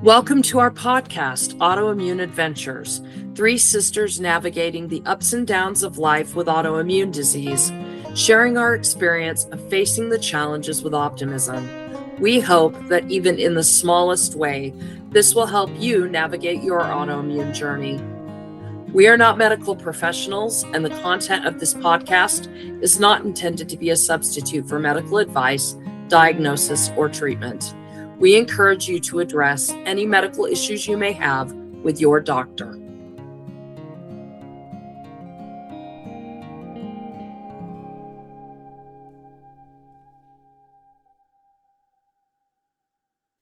Welcome to our podcast, Autoimmune Adventures, three sisters navigating the ups and downs of life with autoimmune disease, sharing our experience of facing the challenges with optimism. We hope that even in the smallest way, this will help you navigate your autoimmune journey. We are not medical professionals, and the content of this podcast is not intended to be a substitute for medical advice, diagnosis, or treatment. We encourage you to address any medical issues you may have with your doctor.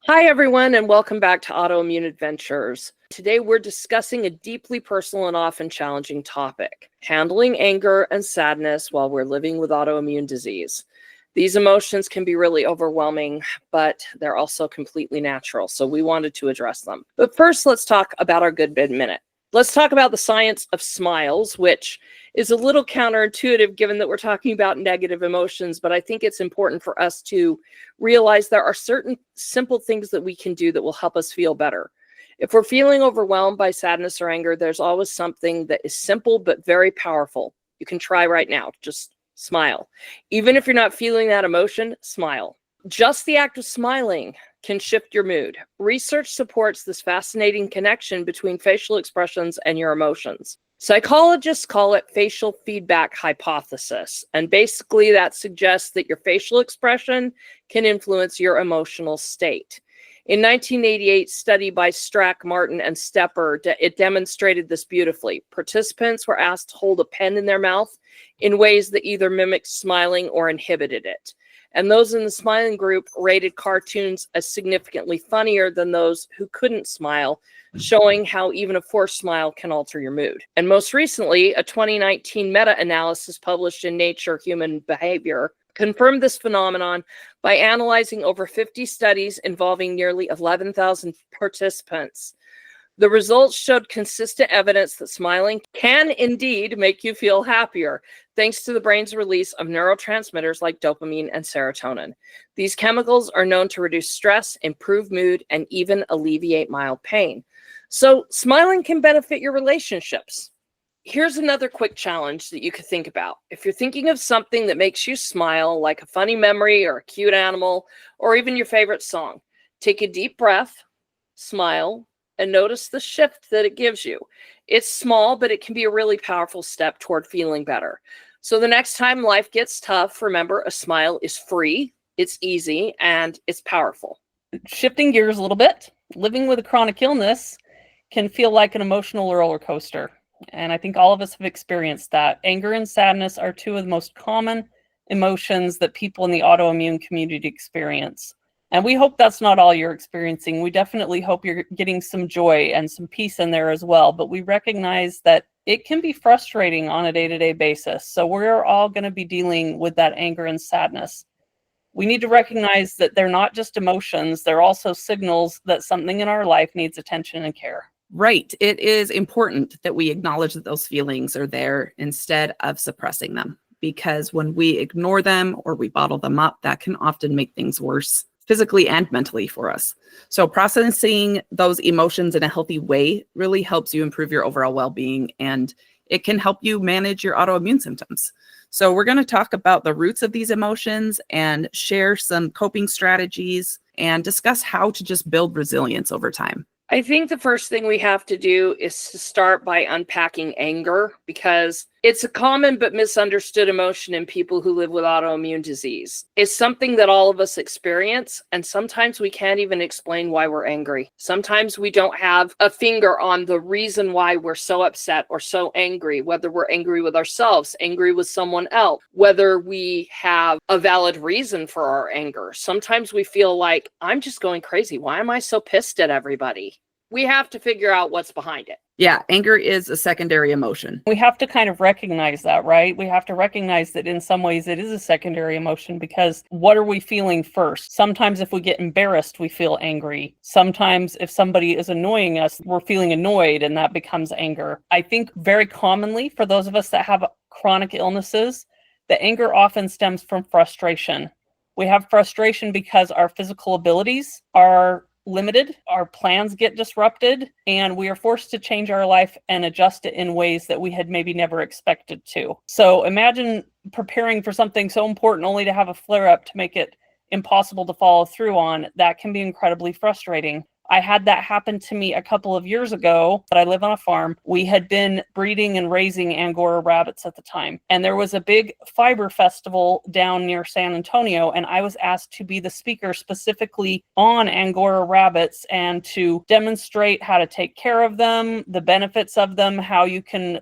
Hi, everyone, and welcome back to Autoimmune Adventures. Today, we're discussing a deeply personal and often challenging topic, handling anger and sadness while we're living with autoimmune disease. These emotions can be really overwhelming, but they're also completely natural, so we wanted to address them. But first, let's talk about our good minute. Let's talk about the science of smiles, which is a little counterintuitive given that we're talking about negative emotions, but I think it's important for us to realize there are certain simple things that we can do that will help us feel better. If we're feeling overwhelmed by sadness or anger, there's always something that is simple but very powerful. You can try right now. Just smile. Even if you're not feeling that emotion, smile. Just the act of smiling can shift your mood. Research supports this fascinating connection between facial expressions and your emotions. Psychologists call it facial feedback hypothesis. And basically that suggests that your facial expression can influence your emotional state. In 1988 study by Strack, Martin, and Stepper, it demonstrated this beautifully. Participants were asked to hold a pen in their mouth in ways that either mimicked smiling or inhibited it. And those in the smiling group rated cartoons as significantly funnier than those who couldn't smile, showing how even a forced smile can alter your mood. And most recently, a 2019 meta-analysis published in Nature Human Behavior confirmed this phenomenon by analyzing over 50 studies involving nearly 11,000 participants. The results showed consistent evidence that smiling can indeed make you feel happier, thanks to the brain's release of neurotransmitters like dopamine and serotonin. These chemicals are known to reduce stress, improve mood, and even alleviate mild pain. So smiling can benefit your relationships. Here's another quick challenge that you could think about. If you're thinking of something that makes you smile, like a funny memory or a cute animal, or even your favorite song, take a deep breath, smile, and notice the shift that it gives you. It's small, but it can be a really powerful step toward feeling better. So the next time life gets tough, remember a smile is free, it's easy, and it's powerful. Shifting gears a little bit, living with a chronic illness can feel like an emotional roller coaster. And I think all of us have experienced that. Anger and sadness are two of the most common emotions that people in the autoimmune community experience. And we hope that's not all you're experiencing. We definitely hope you're getting some joy and some peace in there as well. But we recognize that it can be frustrating on a day-to-day basis. So we're all going to be dealing with that anger and sadness. We need to recognize that they're not just emotions. They're also signals that something in our life needs attention and care. Right. It is important that we acknowledge that those feelings are there instead of suppressing them, because when we ignore them or we bottle them up, that can often make things worse physically and mentally for us. So processing those emotions in a healthy way really helps you improve your overall well-being, and it can help you manage your autoimmune symptoms. So we're going to talk about the roots of these emotions and share some coping strategies and discuss how to just build resilience over time. I think the first thing we have to do is to start by unpacking anger, because it's a common but misunderstood emotion in people who live with autoimmune disease. It's something that all of us experience, and sometimes we can't even explain why we're angry. Sometimes we don't have a finger on the reason why we're so upset or so angry, whether we're angry with ourselves, angry with someone else, whether we have a valid reason for our anger. Sometimes we feel like, I'm just going crazy. Why am I so pissed at everybody? We have to figure out what's behind it. Yeah, anger is a secondary emotion. We have to kind of recognize that, right? We have to recognize that in some ways it is a secondary emotion, because what are we feeling first? Sometimes if we get embarrassed, we feel angry. Sometimes if somebody is annoying us, we're feeling annoyed, and that becomes anger. I think very commonly for those of us that have chronic illnesses, the anger often stems from frustration. We have frustration because our physical abilities are limited, our plans get disrupted, and we are forced to change our life and adjust it in ways that we had maybe never expected to. So imagine preparing for something so important only to have a flare-up to make it impossible to follow through on. That can be incredibly frustrating. I had that happen to me a couple of years ago, but I live on a farm. We had been breeding and raising Angora rabbits at the time. And there was a big fiber festival down near San Antonio. And I was asked to be the speaker specifically on Angora rabbits and to demonstrate how to take care of them, the benefits of them, how you can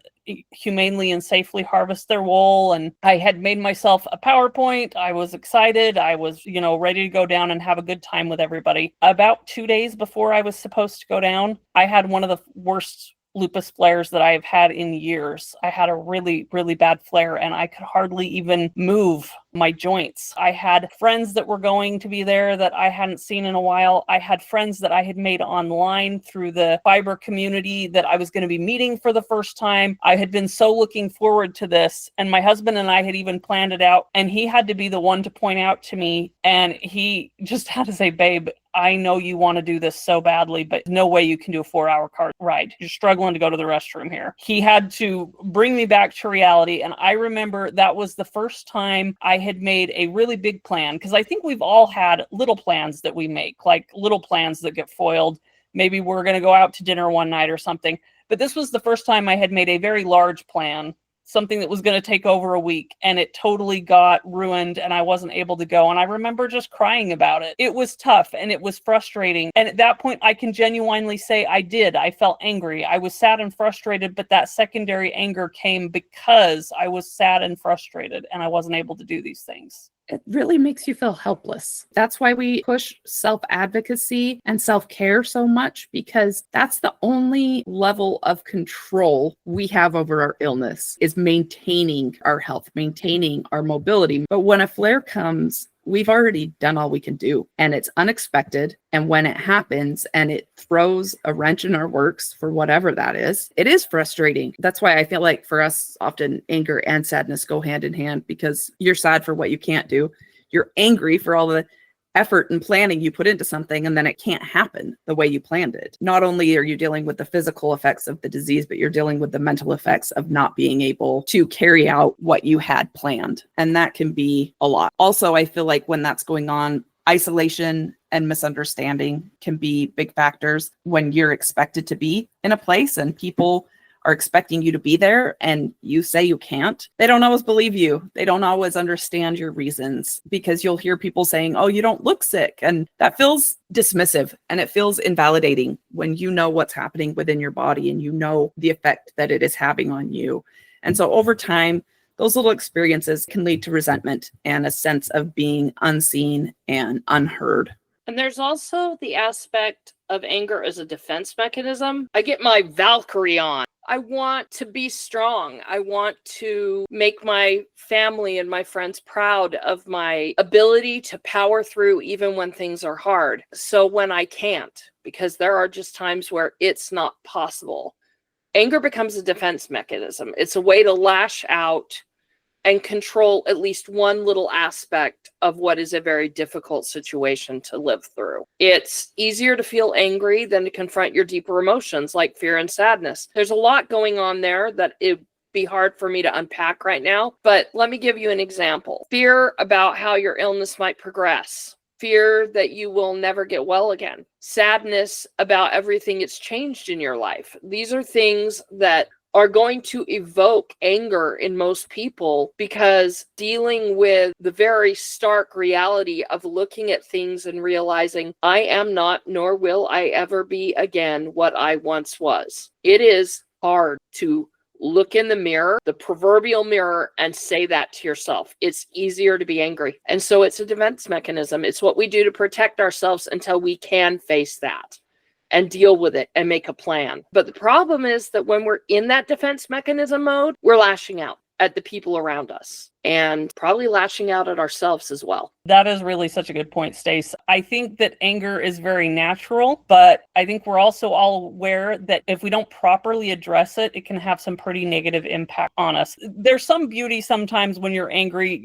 humanely and safely harvest their wool. And I had made myself a PowerPoint. I was excited. I was, ready to go down and have a good time with everybody. About 2 days before I was supposed to go down, I had one of the worst lupus flares that I've had in years. I had a really, really bad flare and I could hardly even move my joints. I had friends that were going to be there that I hadn't seen in a while. I had friends that I had made online through the fiber community that I was going to be meeting for the first time. I had been so looking forward to this, and my husband and I had even planned it out, and he had to be the one to point out to me, and he just had to say, babe, I know you want to do this so badly, but no way you can do a 4-hour car ride. You're struggling to go to the restroom here. He had to bring me back to reality. And I remember that was the first time I had made a really big plan, because I think we've all had little plans that we make, like little plans that get foiled. Maybe we're going to go out to dinner one night or something. But this was the first time I had made a very large plan, something that was going to take over a week, and it totally got ruined and I wasn't able to go. And I remember just crying about it. It was tough and it was frustrating. And at that point, I can genuinely say I felt angry. I was sad and frustrated, but that secondary anger came because I was sad and frustrated and I wasn't able to do these things. It really makes you feel helpless. That's why we push self-advocacy and self-care so much, because that's the only level of control we have over our illness, is maintaining our health, maintaining our mobility. But when a flare comes, we've already done all we can do, and it's unexpected. And when it happens and it throws a wrench in our works for whatever that is, it is frustrating. That's why I feel like for us, often anger and sadness go hand in hand, because you're sad for what you can't do. You're angry for all the effort and planning you put into something, and then it can't happen the way you planned it. Not only are you dealing with the physical effects of the disease, but you're dealing with the mental effects of not being able to carry out what you had planned. And that can be a lot. Also, I feel like when that's going on, isolation and misunderstanding can be big factors when you're expected to be in a place and people are expecting you to be there and you say you can't. They don't always believe you. They don't always understand your reasons, because you'll hear people saying, oh, you don't look sick. And that feels dismissive and it feels invalidating when you know what's happening within your body and you know the effect that it is having on you. And so over time, those little experiences can lead to resentment and a sense of being unseen and unheard. And there's also the aspect of anger as a defense mechanism. I get my Valkyrie on. I want to be strong. I want to make my family and my friends proud of my ability to power through even when things are hard. So when I can't, because there are just times where it's not possible, anger becomes a defense mechanism. It's a way to lash out and control at least one little aspect of what is a very difficult situation to live through. It's easier to feel angry than to confront your deeper emotions like fear and sadness. There's a lot going on there that it'd be hard for me to unpack right now, but let me give you an example. Fear about how your illness might progress. Fear that you will never get well again. Sadness about everything that's changed in your life. These are things that are going to evoke anger in most people, because dealing with the very stark reality of looking at things and realizing I am not, nor will I ever be again, what I once was. It is hard to look in the mirror, the proverbial mirror, and say that to yourself. It's easier to be angry. And so it's a defense mechanism. It's what we do to protect ourselves until we can face that and deal with it and make a plan. But the problem is that when we're in that defense mechanism mode, we're lashing out at the people around us and probably lashing out at ourselves as well. That is really such a good point, Stace. I think that anger is very natural, but I think we're also all aware that if we don't properly address it, it can have some pretty negative impact on us. There's some beauty sometimes when you're angry,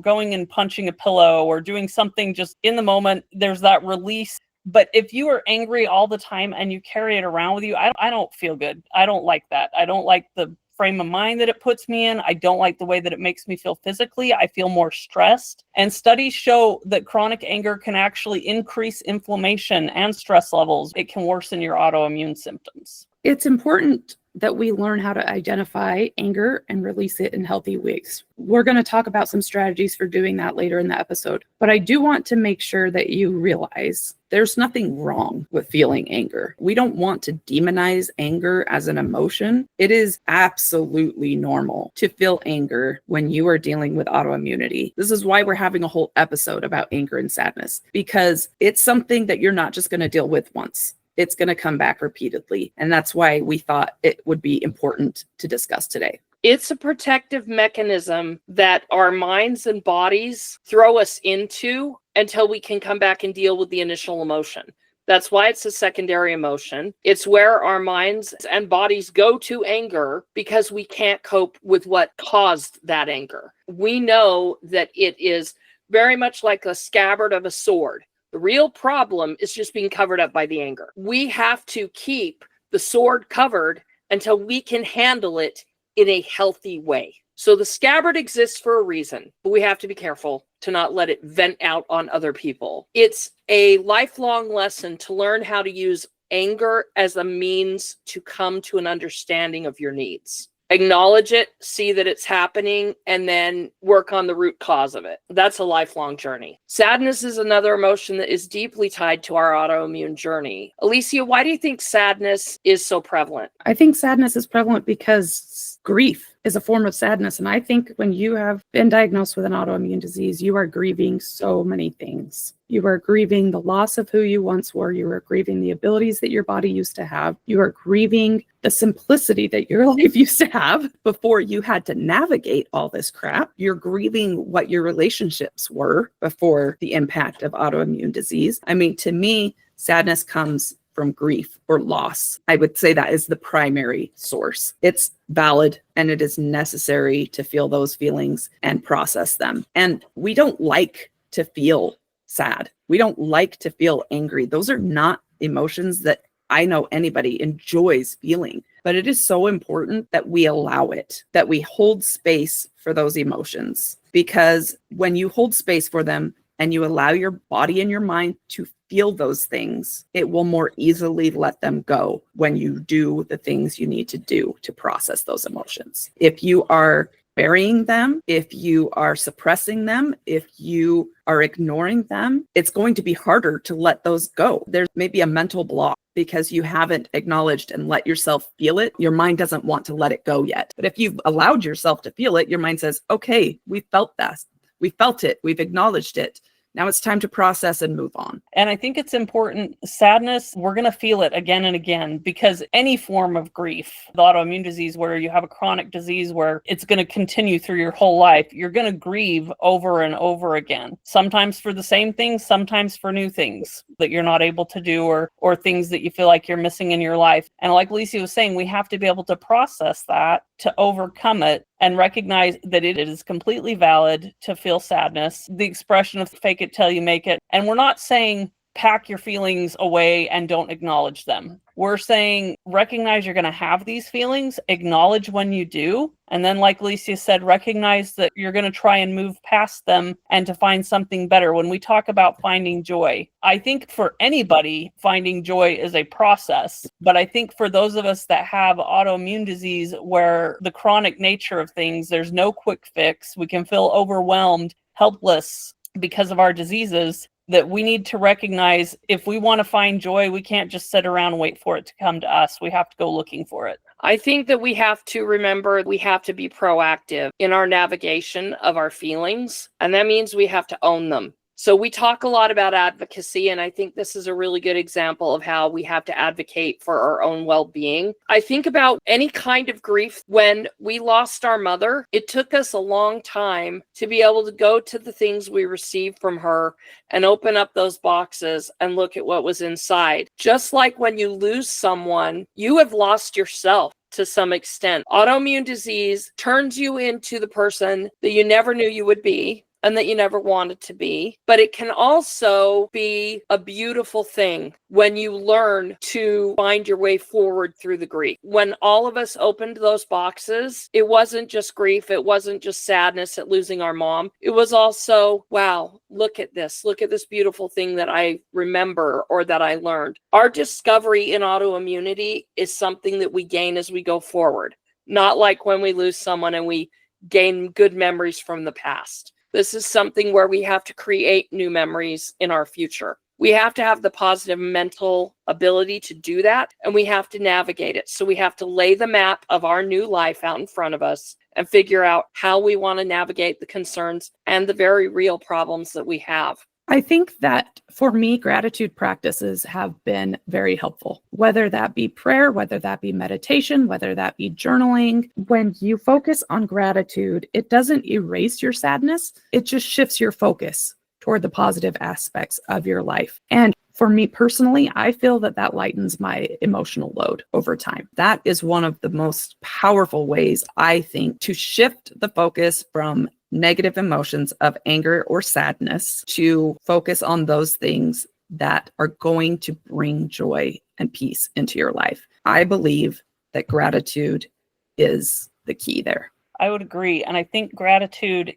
going and punching a pillow or doing something just in the moment. There's that release. But if you are angry all the time and you carry it around with you, I don't feel good. I don't like that. I don't like the frame of mind that it puts me in. I don't like the way that it makes me feel physically. I feel more stressed. And studies show that chronic anger can actually increase inflammation and stress levels. It can worsen your autoimmune symptoms. It's important that we learn how to identify anger and release it in healthy ways. We're going to talk about some strategies for doing that later in the episode. But I do want to make sure that you realize there's nothing wrong with feeling anger. We don't want to demonize anger as an emotion. It is absolutely normal to feel anger when you are dealing with autoimmunity. This is why we're having a whole episode about anger and sadness, because it's something that you're not just going to deal with once. It's going to come back repeatedly. And that's why we thought it would be important to discuss today. It's a protective mechanism that our minds and bodies throw us into until we can come back and deal with the initial emotion. That's why it's a secondary emotion. It's where our minds and bodies go to anger because we can't cope with what caused that anger. We know that it is very much like a scabbard of a sword. The real problem is just being covered up by the anger. We have to keep the sword covered until we can handle it in a healthy way. So the scabbard exists for a reason, but we have to be careful to not let it vent out on other people. It's a lifelong lesson to learn how to use anger as a means to come to an understanding of your needs. Acknowledge it, see that it's happening, and then work on the root cause of it. That's a lifelong journey. Sadness is another emotion that is deeply tied to our autoimmune journey. Alysia, why do you think sadness is so prevalent? I think sadness is prevalent because grief is a form of sadness. And I think when you have been diagnosed with an autoimmune disease, you are grieving so many things. You are grieving the loss of who you once were. You are grieving the abilities that your body used to have. You are grieving the simplicity that your life used to have before you had to navigate all this crap. You're grieving what your relationships were before the impact of autoimmune disease. I mean, to me, sadness comes from grief or loss. I would say that is the primary source. It's valid and it is necessary to feel those feelings and process them. And we don't like to feel sad. We don't like to feel angry. Those are not emotions that I know anybody enjoys feeling. But it is so important that we allow it, that we hold space for those emotions. Because when you hold space for them and you allow your body and your mind to feel those things, it will more easily let them go when you do the things you need to do to process those emotions. If you are burying them, if you are suppressing them, if you are ignoring them, it's going to be harder to let those go. There's maybe a mental block because you haven't acknowledged and let yourself feel it. Your mind doesn't want to let it go yet. But if you've allowed yourself to feel it, your mind says, okay, we felt that. We felt it. We've acknowledged it. Now it's time to process and move on. And I think it's important. Sadness, we're going to feel it again and again because any form of grief, the autoimmune disease where you have a chronic disease where it's going to continue through your whole life, you're going to grieve over and over again. Sometimes for the same things, sometimes for new things that you're not able to do or things that you feel like you're missing in your life. And like Alysia was saying, we have to be able to process that to overcome it and recognize that it is completely valid to feel sadness. The expression of fake it till you make it. And we're not saying pack your feelings away and don't acknowledge them. We're saying recognize you're going to have these feelings, acknowledge when you do, and then like Alysia said, recognize that you're going to try and move past them and to find something better. When we talk about finding joy, I think for anybody, finding joy is a process. But I think for those of us that have autoimmune disease where the chronic nature of things, there's no quick fix, we can feel overwhelmed, helpless because of our diseases, that we need to recognize if we want to find joy, we can't just sit around and wait for it to come to us. We have to go looking for it. I think that we have to remember we have to be proactive in our navigation of our feelings, and that means we have to own them. So we talk a lot about advocacy, and I think this is a really good example of how we have to advocate for our own well-being. I think about any kind of grief. When we lost our mother, it took us a long time to be able to go to the things we received from her and open up those boxes and look at what was inside. Just like when you lose someone, you have lost yourself to some extent. Autoimmune disease turns you into the person that you never knew you would be. and that you never wanted to be. But it can also be a beautiful thing when you learn to find your way forward through the grief. When all of us opened those boxes, it wasn't just grief. It wasn't just sadness at losing our mom. It was also, wow, look at this. Look at this beautiful thing that I remember or that I learned. Our discovery in autoimmunity is something that we gain as we go forward. Not like when we lose someone and we gain good memories from the past. This is something where we have to create new memories in our future. We have to have the positive mental ability to do that, and we have to navigate it. So we have to lay the map of our new life out in front of us and figure out how we want to navigate the concerns and the very real problems that we have. I think that for me, gratitude practices have been very helpful, whether that be prayer, whether that be meditation, whether that be journaling. When you focus on gratitude, it doesn't erase your sadness. It just shifts your focus toward the positive aspects of your life. And for me personally, I feel that that lightens my emotional load over time. That is one of the most powerful ways, I think, to shift the focus from negative emotions of anger or sadness to focus on those things that are going to bring joy and peace into your life. I believe that gratitude is the key there. I would agree. And I think gratitude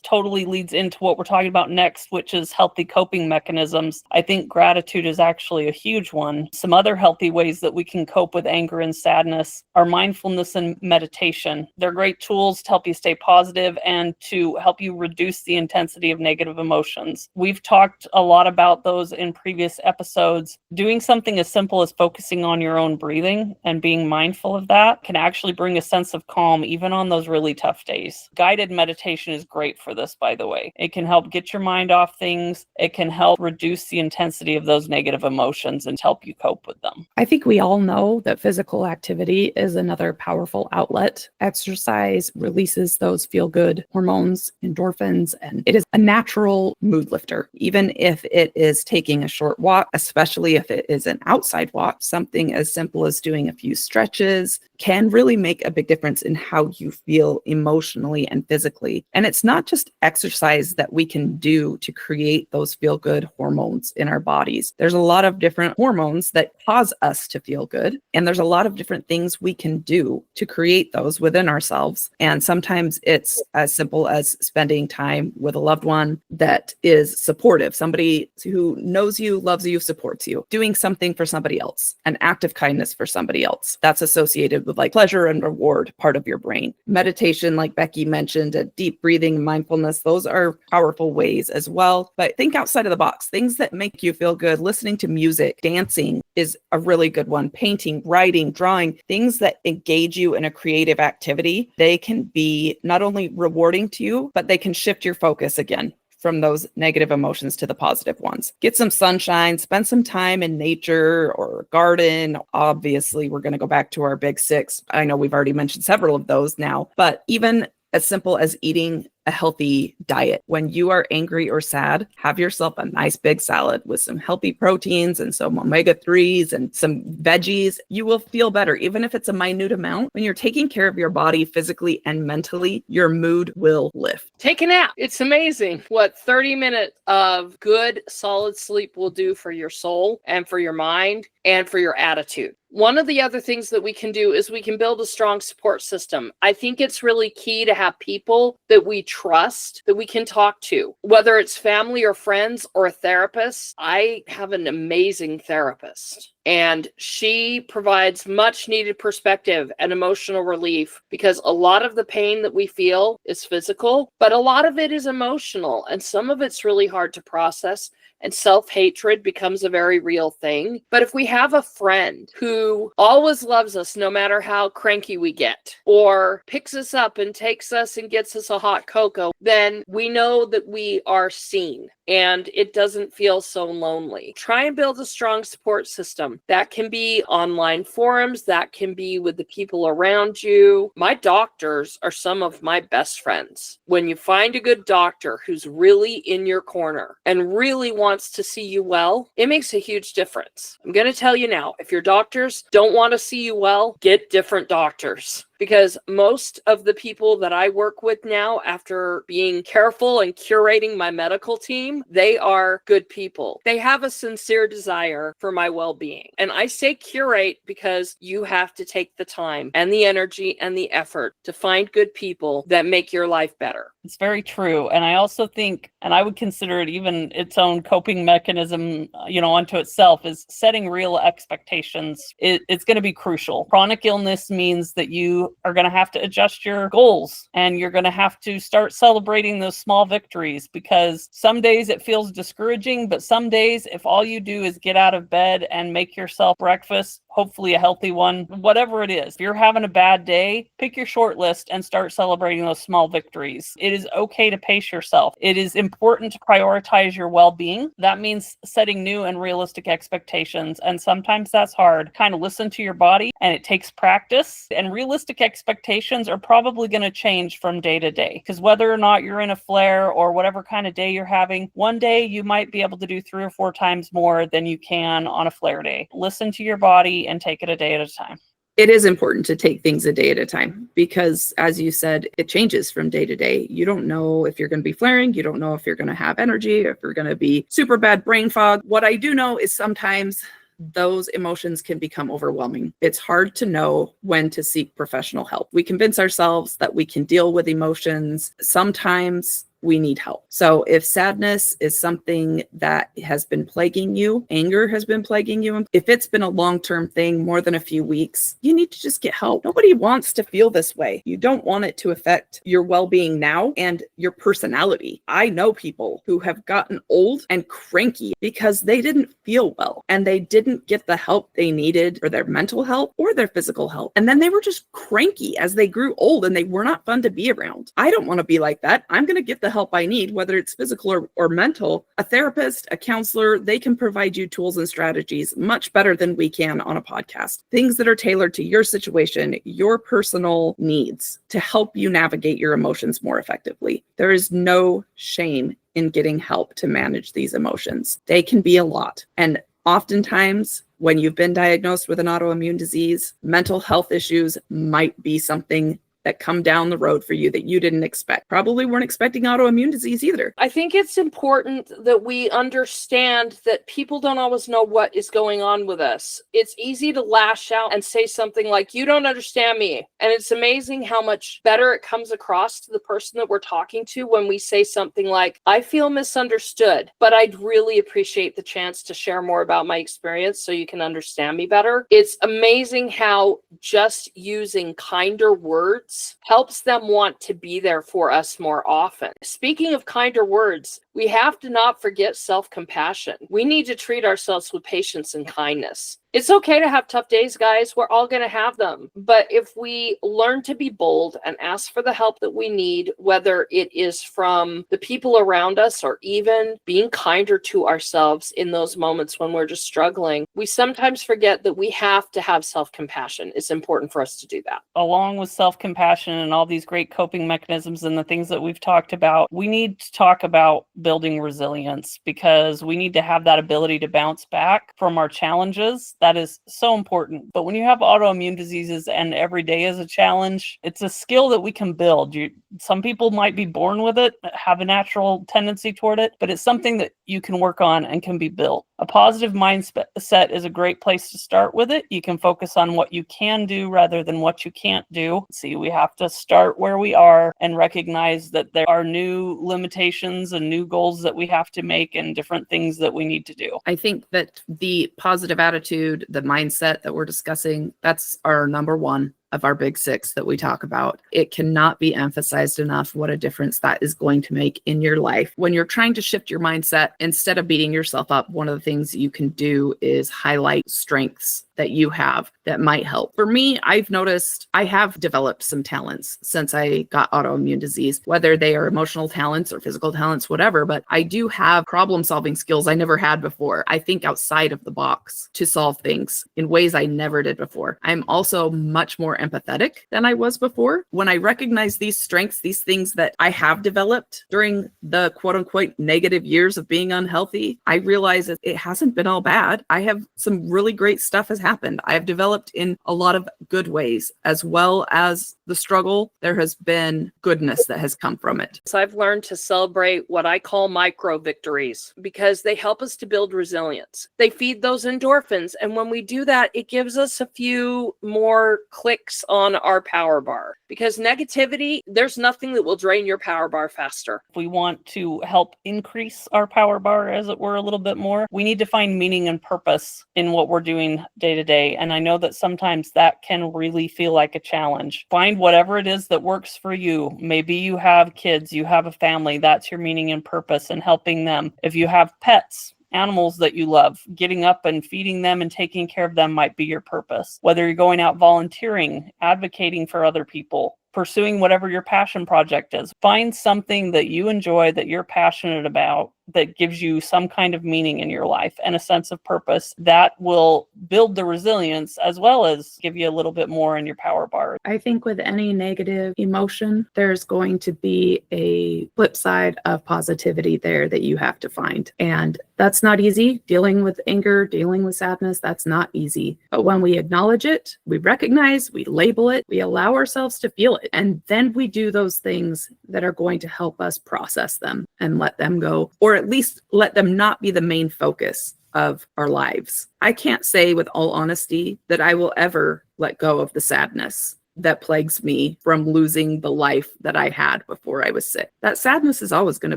totally leads into what we're talking about next, which is healthy coping mechanisms. I think gratitude is actually a huge one. Some other healthy ways that we can cope with anger and sadness are mindfulness and meditation. They're great tools to help you stay positive and to help you reduce the intensity of negative emotions. We've talked a lot about those in previous episodes. Doing something as simple as focusing on your own breathing and being mindful of that can actually bring a sense of calm even on those really tough days. Guided meditation is great for this, by the way. It can help get your mind off things. It can help reduce the intensity of those negative emotions and help you cope with them. I think we all know that physical activity is another powerful outlet. Exercise releases those feel-good hormones, endorphins, and it is a natural mood lifter. Even if it is taking a short walk, especially if it is an outside walk, something as simple as doing a few stretches can really make a big difference in how you feel emotionally and physically. And it's not just exercise that we can do to create those feel-good hormones in our bodies. There's a lot of different hormones that cause us to feel good. And there's a lot of different things we can do to create those within ourselves. And sometimes it's as simple as spending time with a loved one that is supportive, somebody who knows you, loves you, supports you, doing something for somebody else, an act of kindness for somebody else. That's associated with like pleasure and reward part of your brain. Meditation, like Becky mentioned, deep breathing, mindfulness, those are powerful ways as well. But think outside of the box, things that make you feel good. Listening to music, dancing is a really good one. Painting, writing, drawing, things that engage you in a creative activity. They can be not only rewarding to you, but they can shift your focus again from those negative emotions to the positive ones. Get some sunshine, spend some time in nature or garden. Obviously, we're going to go back to our big six. I know we've already mentioned several of those now, but even as simple as eating a healthy diet. When you are angry or sad, have yourself a nice big salad with some healthy proteins and some omega-3s and some veggies. You will feel better, even if it's a minute amount. When you're taking care of your body physically and mentally, your mood will lift. Take a nap. It's amazing what 30 minutes of good, solid sleep will do for your soul and for your mind and for your attitude. One of the other things that we can do is we can build a strong support system. I think it's really key to have people that we trust, that we can talk to, whether it's family or friends or a therapist. I have an amazing therapist, and she provides much needed perspective and emotional relief, because a lot of the pain that we feel is physical, but a lot of it is emotional, and some of it's really hard to process. And self-hatred becomes a very real thing. But if we have a friend who always loves us no matter how cranky we get, or picks us up and takes us and gets us a hot cocoa, then we know that we are seen and it doesn't feel so lonely. Try and build a strong support system. That can be online forums, that can be with the people around you. My doctors are some of my best friends. When you find a good doctor who's really in your corner and really wants to see you well, it makes a huge difference. I'm going to tell you now, if your doctors don't want to see you well, get different doctors. because most of the people that I work with now, after being careful and curating my medical team, they are good people. They have a sincere desire for my well-being. And I say curate because you have to take the time and the energy and the effort to find good people that make your life better. It's very true. And I also think, and I would consider it even its own coping mechanism, unto itself, is setting real expectations. It's going to be crucial. Chronic illness means that you are going to have to adjust your goals, and you're going to have to start celebrating those small victories, because some days it feels discouraging, but some days, if all you do is get out of bed and make yourself breakfast, hopefully a healthy one, whatever it is. If you're having a bad day, pick your short list and start celebrating those small victories. It is okay to pace yourself. It is important to prioritize your well-being. That means setting new and realistic expectations. And sometimes that's hard. Kind of listen to your body, and it takes practice. And realistic expectations are probably going to change from day to day, because whether or not you're in a flare or whatever kind of day you're having, one day you might be able to do 3 or 4 times more than you can on a flare day. Listen to your body and take it a day at a time. It is important to take things a day at a time because, as you said, it changes from day to day. You don't know if you're going to be flaring. You don't know if you're going to have energy, if you're going to be super bad brain fog. What I do know is sometimes those emotions can become overwhelming. It's hard to know when to seek professional help. We convince ourselves that we can deal with emotions. Sometimes we need help. So if sadness is something that has been plaguing you, anger has been plaguing you, if it's been a long-term thing, more than a few weeks, you need to just get help. Nobody wants to feel this way. You don't want it to affect your well-being now and your personality. I know people who have gotten old and cranky because they didn't feel well and they didn't get the help they needed for their mental health or their physical health. And then they were just cranky as they grew old and they were not fun to be around. I don't want to be like that. I'm going to get the help I need, whether it's physical or mental. A therapist, a counselor, they can provide you tools and strategies much better than we can on a podcast. Things that are tailored to your situation, your personal needs, to help you navigate your emotions more effectively. There is no shame in getting help to manage these emotions. They can be a lot. And oftentimes, when you've been diagnosed with an autoimmune disease, mental health issues might be something that come down the road for you that you didn't expect. Probably weren't expecting autoimmune disease either. I think it's important that we understand that people don't always know what is going on with us. It's easy to lash out and say something like, "You don't understand me." And it's amazing how much better it comes across to the person that we're talking to when we say something like, "I feel misunderstood, but I'd really appreciate the chance to share more about my experience so you can understand me better." It's amazing how just using kinder words helps them want to be there for us more often. Speaking of kinder words, we have to not forget self-compassion. We need to treat ourselves with patience and kindness. It's okay to have tough days, guys. We're all going to have them. But if we learn to be bold and ask for the help that we need, whether it is from the people around us or even being kinder to ourselves in those moments when we're just struggling, we sometimes forget that we have to have self-compassion. It's important for us to do that. Along with self-compassion and all these great coping mechanisms and the things that we've talked about, we need to talk about building resilience, because we need to have that ability to bounce back from our challenges. That is so important. But when you have autoimmune diseases and every day is a challenge, it's a skill that we can build. Some people might be born with it, have a natural tendency toward it, but it's something that you can work on and can be built. A positive mindset is a great place to start with it. You can focus on what you can do rather than what you can't do. See, we have to start where we are and recognize that there are new limitations and new goals that we have to make and different things that we need to do. I think that the positive attitude, the mindset that we're discussing, that's our number one of our big 6 that we talk about. It cannot be emphasized enough what a difference that is going to make in your life. When you're trying to shift your mindset, instead of beating yourself up, one of the things you can do is highlight strengths that you have that might help. For me, I've noticed I have developed some talents since I got autoimmune disease, whether they are emotional talents or physical talents, whatever, but I do have problem-solving skills I never had before. I think outside of the box to solve things in ways I never did before. I'm also much more empathetic than I was before. When I recognize these strengths, these things that I have developed during the quote-unquote negative years of being unhealthy, I realize that it hasn't been all bad. I have some really great stuff has happened. I have developed in a lot of good ways, as well as the struggle. There has been goodness that has come from it. So I've learned to celebrate what I call micro victories because they help us to build resilience. They feed those endorphins. And when we do that, it gives us a few more clicks on our power bar, because negativity, there's nothing that will drain your power bar faster. If we want to help increase our power bar, as it were, a little bit more, we need to find meaning and purpose in what we're doing day to day. And I know that sometimes that can really feel like a challenge. Find whatever it is that works for you. Maybe you have kids, you have a family, that's your meaning and purpose, and helping them. If you have pets, animals that you love, getting up and feeding them and taking care of them might be your purpose. Whether you're going out volunteering, advocating for other people, pursuing whatever your passion project is, find something that you enjoy, that you're passionate about, that gives you some kind of meaning in your life and a sense of purpose that will build the resilience as well as give you a little bit more in your power bar. I think with any negative emotion, there's going to be a flip side of positivity there that you have to find. And that's not easy. Dealing with anger, dealing with sadness, that's not easy. But when we acknowledge it, we recognize, we label it, we allow ourselves to feel it. And then we do those things that are going to help us process them and let them go, or at least let them not be the main focus of our lives. I can't say with all honesty that I will ever let go of the sadness that plagues me from losing the life that I had before I was sick. That sadness is always going to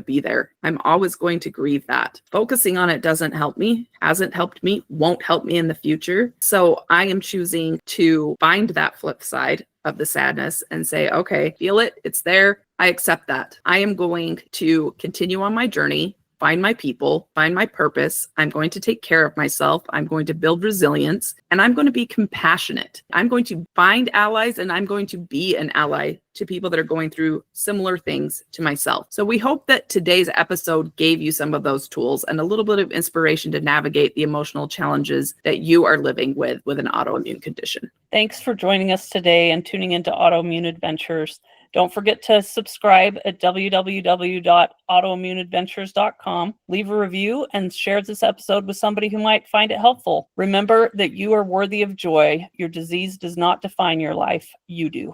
be there. I'm always going to grieve that. Focusing on it doesn't help me, hasn't helped me, won't help me in the future. So I am choosing to find that flip side of the sadness and say, okay, feel it, it's there, I accept that. I am going to continue on my journey, find my people, find my purpose. I'm going to take care of myself. I'm going to build resilience, and I'm going to be compassionate. I'm going to find allies, and I'm going to be an ally to people that are going through similar things to myself. So we hope that today's episode gave you some of those tools and a little bit of inspiration to navigate the emotional challenges that you are living with an autoimmune condition. Thanks for joining us today and tuning into Autoimmune Adventures. Don't forget to subscribe at www.autoimmuneadventures.com. Leave a review and share this episode with somebody who might find it helpful. Remember that you are worthy of joy. Your disease does not define your life. You do.